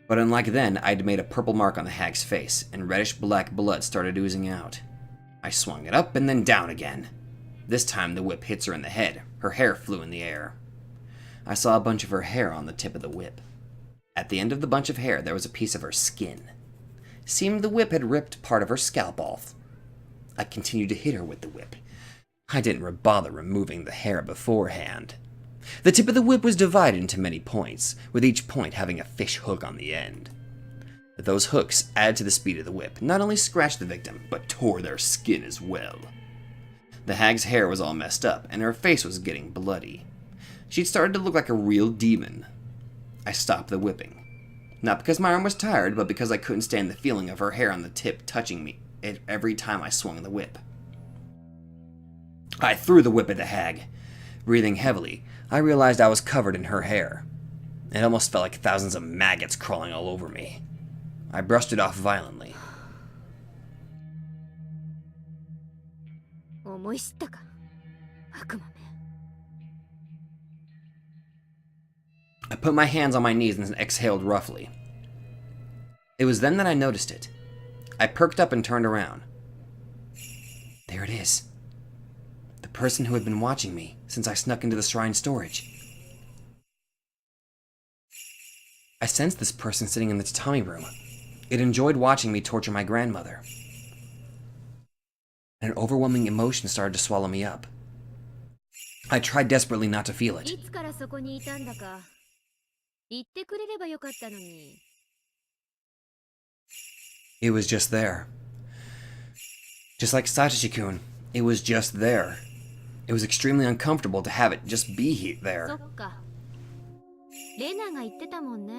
But unlike then, I'd made a purple mark on the hag's face, and reddish-black blood started oozing out. I swung it up and then down again. This time the whip hits her in the head. Her hair flew in the air. I saw a bunch of her hair on the tip of the whip. At the end of the bunch of hair, there was a piece of her skin. Seemed the whip had ripped part of her scalp off. I continued to hit her with the whip. I didn't bother removing the hair beforehand. The tip of the whip was divided into many points, with each point having a fish hook on the end. Those hooks, added to the speed of the whip, not only scratched the victim, but tore their skin as well. The hag's hair was all messed up, and her face was getting bloody. She'd started to look like a real demon. I stopped the whipping. Not because my arm was tired, but because I couldn't stand the feeling of her hair on the tip touching me every time I swung the whip. I threw the whip at the hag. Breathing heavily, I realized I was covered in her hair. It almost felt like thousands of maggots crawling all over me. I brushed it off violently. 思い知ったか、悪魔め。 I put my hands on my knees and exhaled roughly. It was then that I noticed it. I perked up and turned around. There it is. The person who had been watching me since I snuck into the shrine storage. I sensed this person sitting in the tatami room. It enjoyed watching me torture my grandmother. An overwhelming emotion started to swallow me up. I tried desperately not to feel it. いつからそこにいたんだか言ってくれればよかったのに。 It was just there. Just like Satoshi-kun, it was just there. It was extremely uncomfortable to have it just beそ there. っか。レナが言ってたもんね。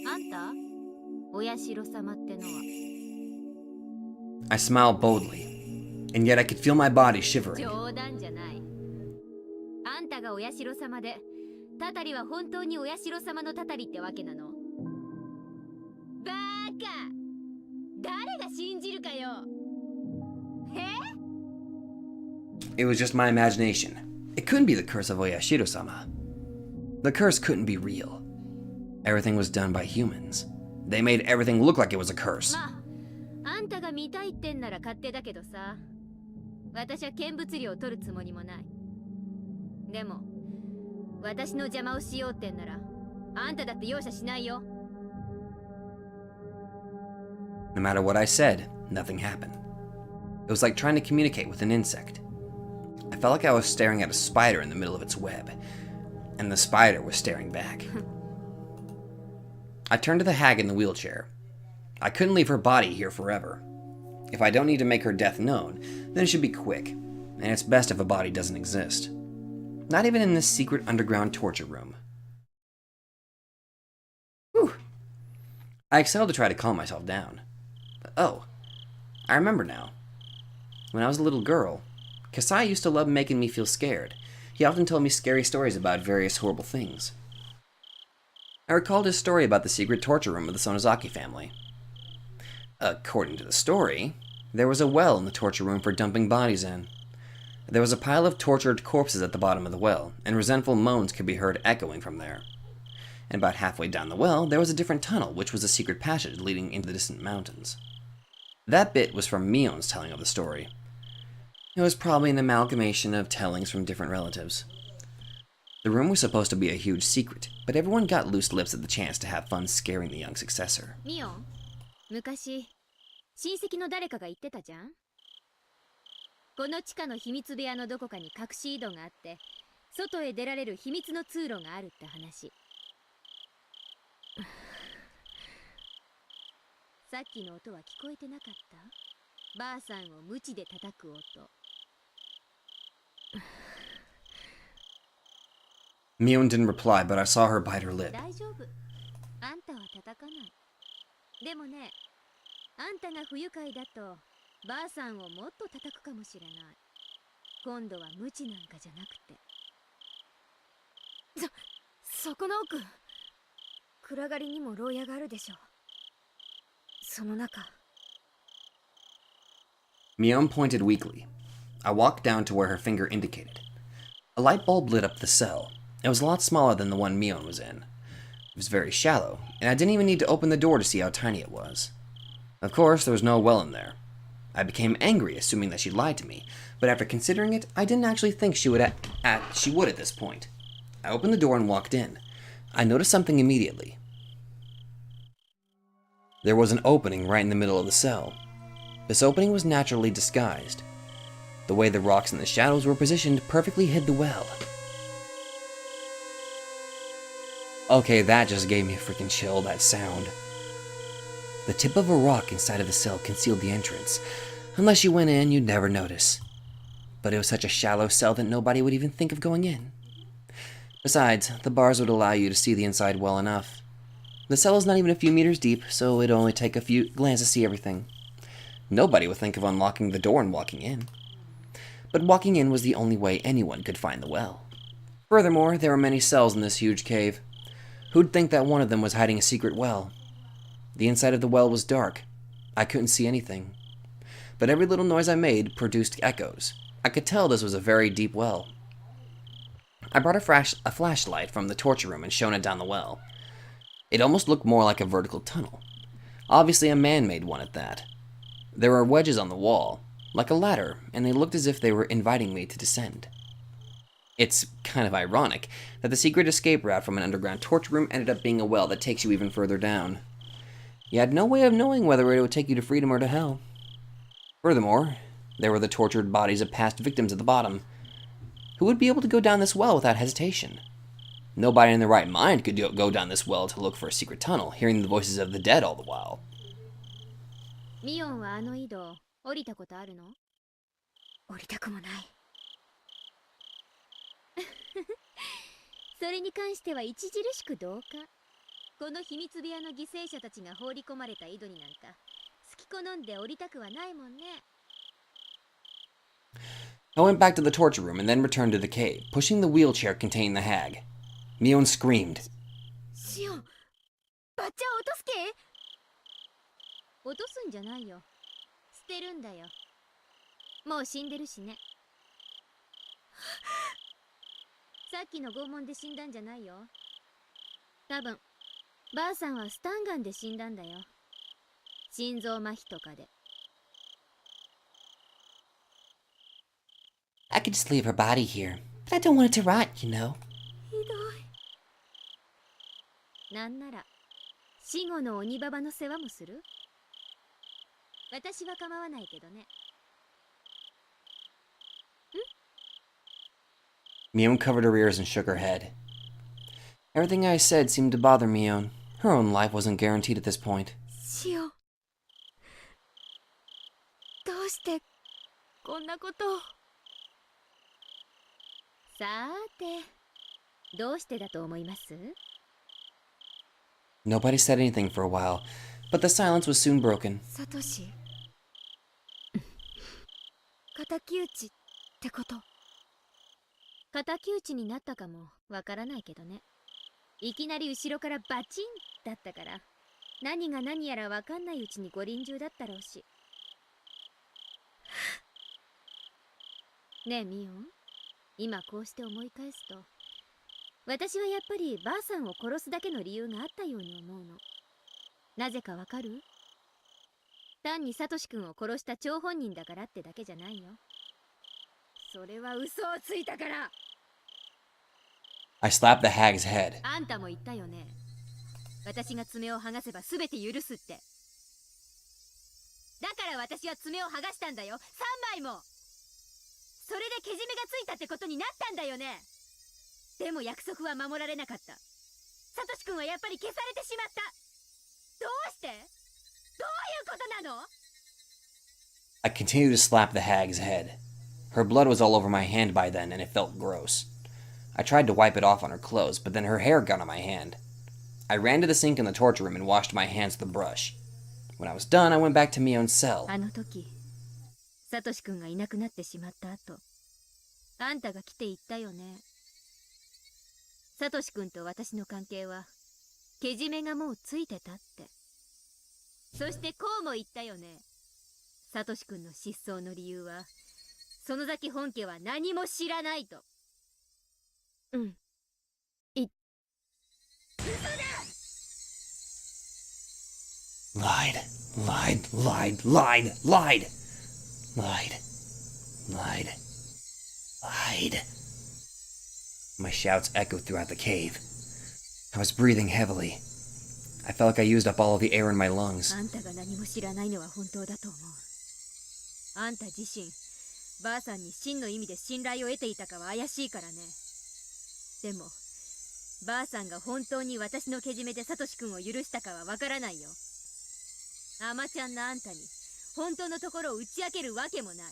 あんた、お社様ってのは。 I smiled boldly, and yet I could feel my body shivering. 冗談じゃない。あんたがお社様で、たたりは本当にお社様のたたりってわけなの。バーカ、誰が信じるかよ。え？ It was just my imagination. It couldn't be the curse of Oyashiro-sama. The curse couldn't be real. Everything was done by humans. They made everything look like it was a curse. まあ、あんたが見たいってんなら勝手だけどさ。私は見物料を取るつもりもない。でも、私の邪魔をしようってんなら、あんただって容赦しないよ。 No matter what I said, nothing happened. It was like trying to communicate with an insect. I felt like I was staring at a spider in the middle of its web, and the spider was staring back. I turned to the hag in the wheelchair. I couldn't leave her body here forever. If I don't need to make her death known, then it should be quick, and it's best if a body doesn't exist. Not even in this secret underground torture room. Whew. I exhaled to try to calm myself down. Oh, I remember now. When I was a little girl, Kasai used to love making me feel scared. He often told me scary stories about various horrible things. I recalled his story about the secret torture room of the Sonozaki family. According to the story, there was a well in the torture room for dumping bodies in. There was a pile of tortured corpses at the bottom of the well, and resentful moans could be heard echoing from there. And about halfway down the well, there was a different tunnel, which was a secret passage leading into the distant mountains. That bit was from Mion's telling of the story. It was probably an amalgamation of tellings from different relatives. The room was supposed to be a huge secret, but everyone got loose lips at the chance to have fun scaring the young successor. ミオン、昔親戚の誰かが言ってたじゃん。この地下の秘密部屋のどこかに隠し井戸があって、外へ出られる秘密の通路があるって話。さっきの音は聞こえてなかった？ばあさんを鞭で叩く音。Mion didn't reply, but I saw her bite her lip. 大丈夫。あんたは叩かない。でもね、あんたが不愉快だとばあさんをもっと叩くかもしれない。今度は鞭なんかじゃなくて。そこの奥、暗がりにも牢屋があるでしょ。その中。Mion pointed weakly. I walked down to where her finger indicated. A light bulb lit up the cell. It was a lot smaller than the one Mion was in. It was very shallow, and I didn't even need to open the door to see how tiny it was. Of course, there was no well in there. I became angry, assuming that she lied to me, but after considering it, I didn't actually think she would at this point. I opened the door and walked in. I noticed something immediately. There was an opening right in the middle of the cell. This opening was naturally disguised. The way the rocks and the shadows were positioned perfectly hid the well. Okay, that just gave me a freaking chill, that sound. The tip of a rock inside of the cell concealed the entrance. Unless you went in, you'd never notice. But it was such a shallow cell that nobody would even think of going in. Besides, the bars would allow you to see the inside well enough. The cell is not even a few meters deep, so it'd only take a few glances to see everything. Nobody would think of unlocking the door and walking in. But walking in was the only way anyone could find the well. Furthermore, there were many cells in this huge cave. Who'd think that one of them was hiding a secret well? The inside of the well was dark. I couldn't see anything. But every little noise I made produced echoes. I could tell this was a very deep well. I brought a flashlight from the torture room and shone it down the well. It almost looked more like a vertical tunnel. Obviously a man-made one at that. There were wedges on the wall, like a ladder, and they looked as if they were inviting me to descend. It's kind of ironic that the secret escape route from an underground torture room ended up being a well that takes you even further down. You had no way of knowing whether it would take you to freedom or to hell. Furthermore, there were the tortured bodies of past victims at the bottom. Who would be able to go down this well without hesitation? Nobody in their right mind could go down this well to look for a secret tunnel, hearing the voices of the dead all the while. ミオンはあの井戸降りたことあるの？降りたくもない。それに関しては著しく同感。この秘密部屋の犠牲者たちが放り込まれた井戸になんか好き好んで降りたくはないもんね。I went back to the torture room and then returned to the cave, pushing the wheelchair containing the hag. Mion screamed. シオン、バッチャを落とすけ？落とすんじゃないよ。捨てるんだよ。もう死んでるしね。さっきの拷問で死んだんじゃないよ。多分、ばあさんはスタンガンで死んだんだよ。心臓麻痺とかで。I could just leave her body here, but I don't want it to rot, you know. ひどい。なんなら、死後の鬼ババの世話もする？私は構わないけどね。Mion covered her ears and shook her head. Everything I said seemed to bother Mion. Her own life wasn't guaranteed at this point. シオン、どうしてこんなことを。さーて、どうしてだと思います？ Nobody said anything for a while, but the silence was soon broken. サトシ、敵討ちってこと？敵討ちになったかもわからないけどね。いきなり後ろからバチンだったから、何が何やらわかんないうちにご臨終だったろうし。ねえミオン、今こうして思い返すと、私はやっぱりばあさんを殺すだけの理由があったように思うの。なぜかわかる？単にサトシ君を殺した張本人だからってだけじゃないよ。それは嘘をついたから。I slapped the hag's head. あんたも言ったよね。私が爪を剥がせば全て許すって。だから私は爪を剥がしたんだよ、3枚も。それでけじめがついたってことになったんだよね。でも約束は守られなかった。サトシ君はやっぱり消されてしまった。どうして？どういうことなの？ I continued to slap the hag's head. Her blood was all over my hand by then, and it felt gross. I tried to wipe it off on her clothes, but then her hair got on my hand. I ran to the sink in the torture room and washed my hands with a brush. When I was done, I went back to Mion's cell. あの時、サトシ君がいなくなってしまった後、あんたが来て言ったよね。サトシ君と私の関係は、けじめがもうついてたって。そしてこうも言ったよね。サトシ君の失踪の理由は、園崎本家は何も知らないと。うん。嘘だ！ Lied, lied, lied, lied, lied, lied, lied, lied. My shouts echoed throughout the cave. I was breathing heavily. I felt like I used up all of the air in my lungs. あんたが何も知らないのは本当だと思う。あんた自身、ばあさんに真の意味で信頼を得ていたかは怪しいからね。でも、ばあさんが本当に私のけじめでサトシ君を許したかはわからないよ。アマちゃんのあんたに本当のところを打ち明けるわけもない。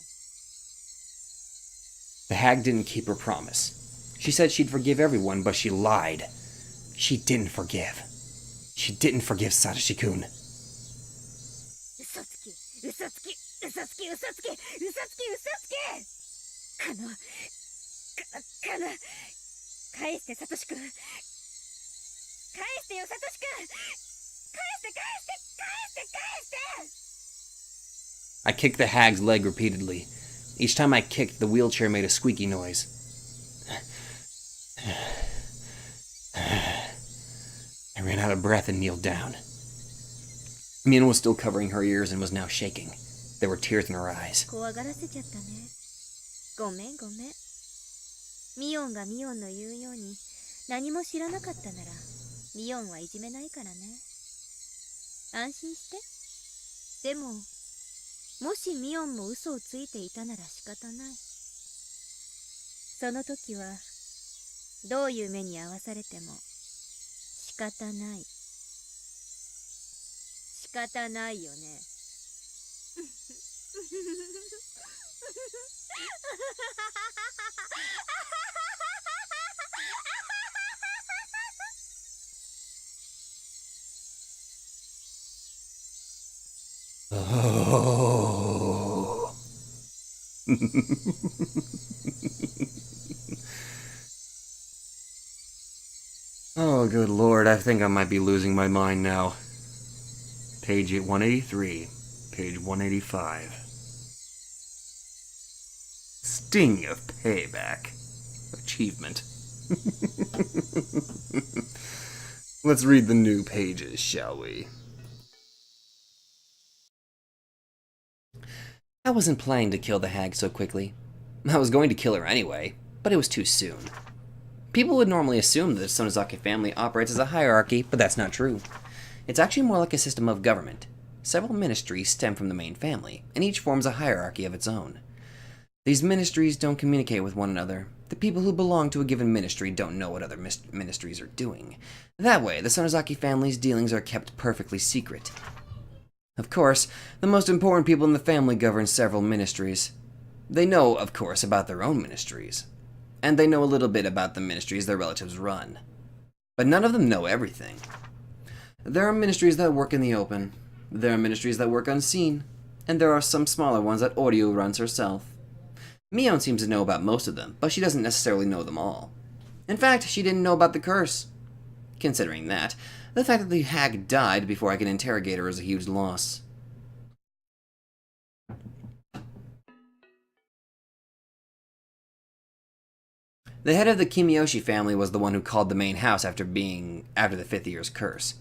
The hag didn't keep her promise. She said she'd forgive everyone, but she lied. She didn't forgive. She didn't forgive Satoshi-kun. 嘘つき、嘘つき、嘘つき、嘘つき、嘘つき、嘘つき。返してサトシ君。返してよサトシ君。返して返して返して返して。 I kicked the hag's leg repeatedly. Each time I kicked, the wheelchair made a squeaky noise. I ran out of breath and kneeled down. Mion was still covering her ears and was now shaking. There were tears in her eyes. 怖がらせちゃったね。ごめんごめん。ミオンがミオンの言うように何も知らなかったならミオンはいじめないからね。安心して。でももしミオンも嘘をついていたなら仕方ない。その時はどういう目に遭わされても仕方ない。仕方ないよね。Oh. Oh, good lord, I think I might be losing my mind now. Page 183, page 185. Sting of payback. Achievement. Let's read the new pages, shall we? I wasn't planning to kill the hag so quickly. I was going to kill her anyway, but it was too soon. People would normally assume that the Sonozaki family operates as a hierarchy, but that's not true. It's actually more like a system of government. Several ministries stem from the main family, and each forms a hierarchy of its own. These ministries don't communicate with one another. The people who belong to a given ministry don't know what other ministries are doing. That way, the Sonozaki family's dealings are kept perfectly secret. Of course, the most important people in the family govern several ministries. They know, of course, about their own ministries. And they know a little bit about the ministries their relatives run. But none of them know everything. There are ministries that work in the open. There are ministries that work unseen. And there are some smaller ones that Audio runs herself. Mion seems to know about most of them, but she doesn't necessarily know them all. In fact, she didn't know about the curse. Considering that, the fact that the hag died before I could interrogate her is a huge loss. The head of the Kimiyoshi family was the one who called the main house after the 5th year's curse.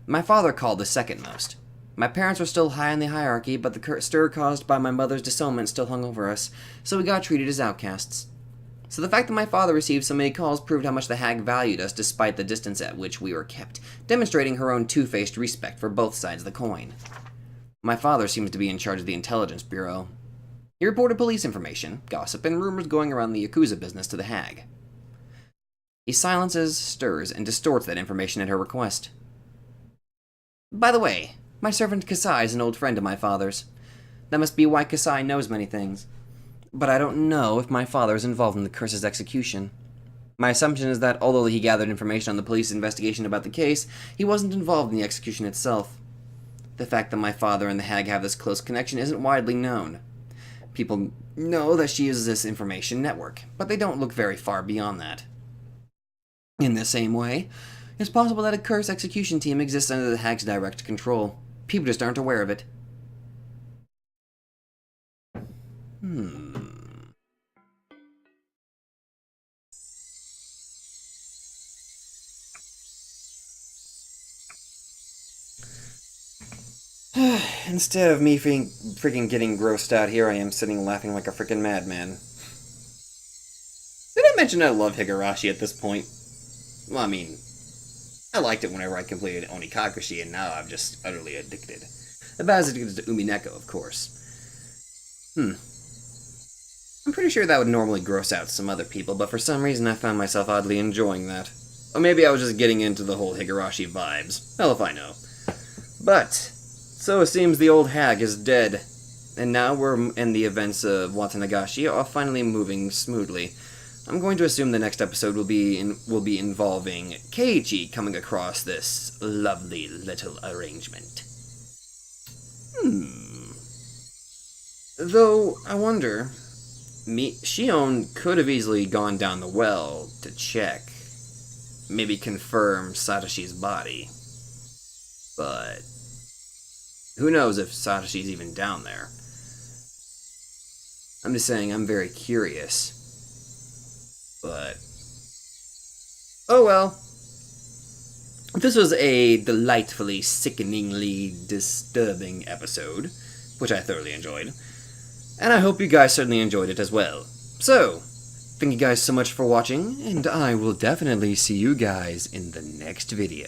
My father called the second most. My parents were still high in the hierarchy, but the stir caused by my mother's disownment still hung over us, so we got treated as outcasts. So the fact that my father received so many calls proved how much the hag valued us despite the distance at which we were kept, demonstrating her own two-faced respect for both sides of the coin. My father seems to be in charge of the Intelligence Bureau. He reported police information, gossip, and rumors going around the Yakuza business to the hag. He silences, stirs, and distorts that information at her request. By the way, my servant Kasai is an old friend of my father's. That must be why Kasai knows many things. But I don't know if my father is involved in the curse's execution. My assumption is that although he gathered information on the police investigation about the case, he wasn't involved in the execution itself. The fact that my father and the hag have this close connection isn't widely known. People know that she uses this information network, but they don't look very far beyond that. In the same way, it's possible that a curse execution team exists under the hag's direct control. People just aren't aware of it. Instead of me freaking getting grossed out, here I am sitting laughing like a freaking madman. Did I mention I love Higurashi at this point? Well, I mean, I liked it whenever I completed Onikakushi, and now I'm just utterly addicted. About as addicted to Umineko, of course. I'm pretty sure that would normally gross out some other people, but for some reason I found myself oddly enjoying that. Or maybe I was just getting into the whole Higurashi vibes. Hell if I know. But, so it seems the old hag is dead. And now we're in the events of Watanagashi are finally moving smoothly. I'm going to assume the next episode will be involving Keiichi coming across this lovely little arrangement. Though, I wonder, Shion could have easily gone down the well to check. Maybe confirm Satoshi's body. But who knows if Satoshi's even down there. I'm just saying, I'm very curious. But oh well. This was a delightfully, sickeningly disturbing episode, which I thoroughly enjoyed. And I hope you guys certainly enjoyed it as well. So, thank you guys so much for watching, and I will definitely see you guys in the next video.